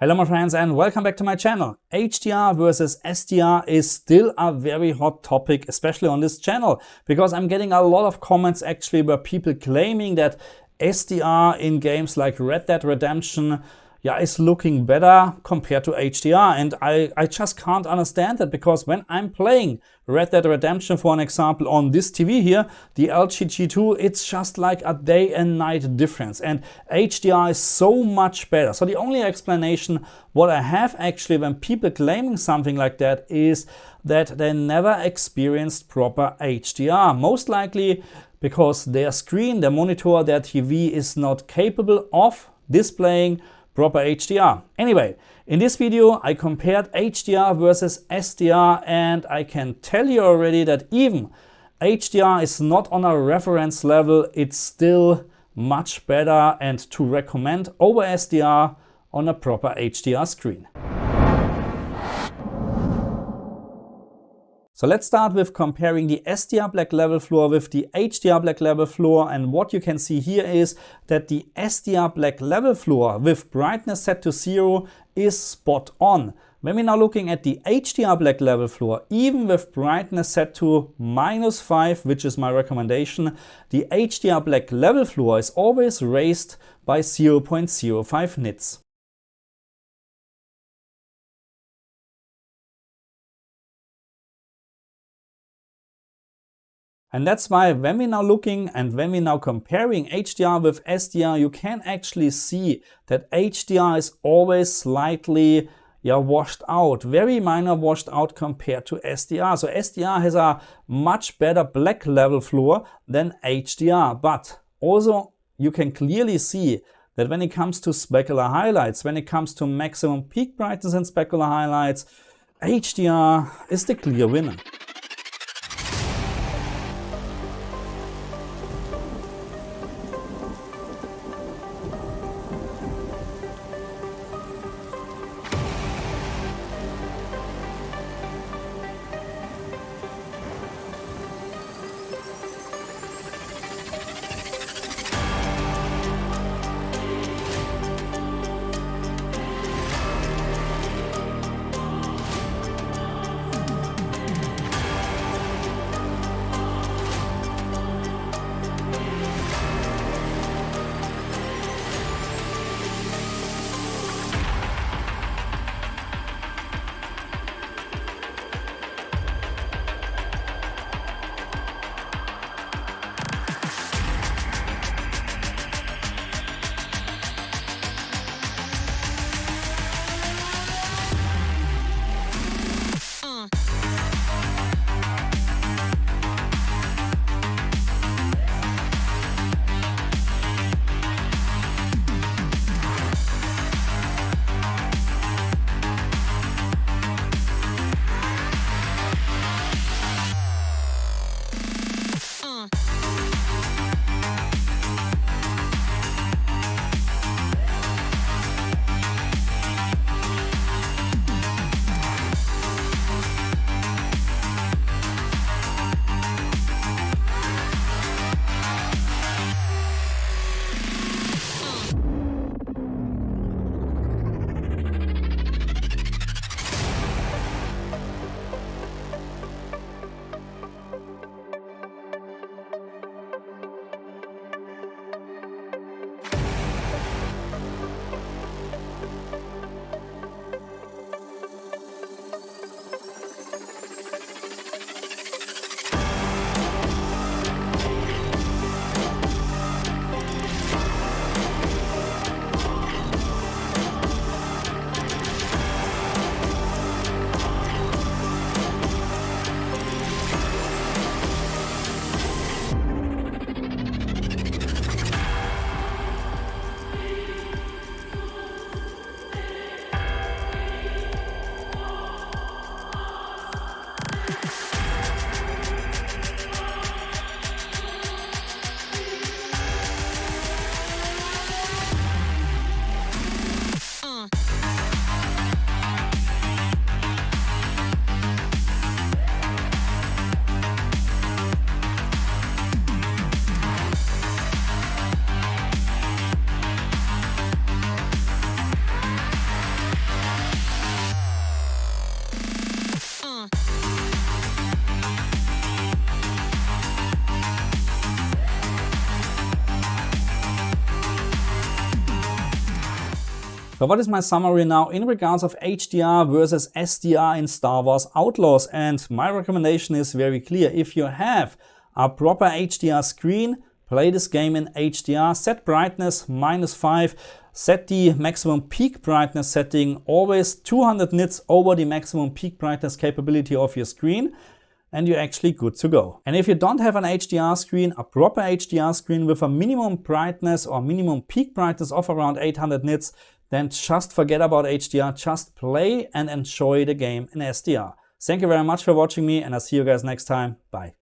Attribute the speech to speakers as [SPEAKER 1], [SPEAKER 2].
[SPEAKER 1] Hello my friends and welcome back to my channel. HDR versus SDR is still a very hot topic, especially on this channel, because I'm getting a lot of comments actually where people claiming that SDR in games like Red Dead Redemption is looking better compared to HDR, and I just can't understand that, because when I'm playing Red Dead Redemption, for an example, on this TV here, the LG G2, it's just like a day and night difference, and HDR is so much better. So the only explanation what I have actually when people claiming something like that is that they never experienced proper HDR. Most likely because their screen, their monitor, their TV is not capable of displaying proper HDR. Anyway, in this video I compared HDR versus SDR, and I can tell you already that even HDR is not on a reference level, it's still much better and to recommend over SDR on a proper HDR screen. So let's start with comparing the SDR black level floor with the HDR black level floor, and what you can see here is that the SDR black level floor with brightness set to 0 is spot on. When we're now looking at the HDR black level floor, even with brightness set to -5, which is my recommendation, the HDR black level floor is always raised by 0.05 nits. And that's why when we're now looking and when we're now comparing HDR with SDR, you can actually see that HDR is always slightly washed out, very minor washed out compared to SDR. So SDR has a much better black level floor than HDR, but also you can clearly see that when it comes to specular highlights, when it comes to maximum peak brightness and specular highlights, HDR is the clear winner. So what is my summary now in regards of HDR versus SDR in Star Wars Outlaws? And my recommendation is very clear. If you have a proper HDR screen, play this game in HDR, set brightness -5, set the maximum peak brightness setting always 200 nits over the maximum peak brightness capability of your screen, and you're actually good to go. And if you don't have an HDR screen, a proper HDR screen with a minimum brightness or minimum peak brightness of around 800 nits, then just forget about HDR, just play and enjoy the game in SDR. Thank you very much for watching me, and I'll see you guys next time. Bye.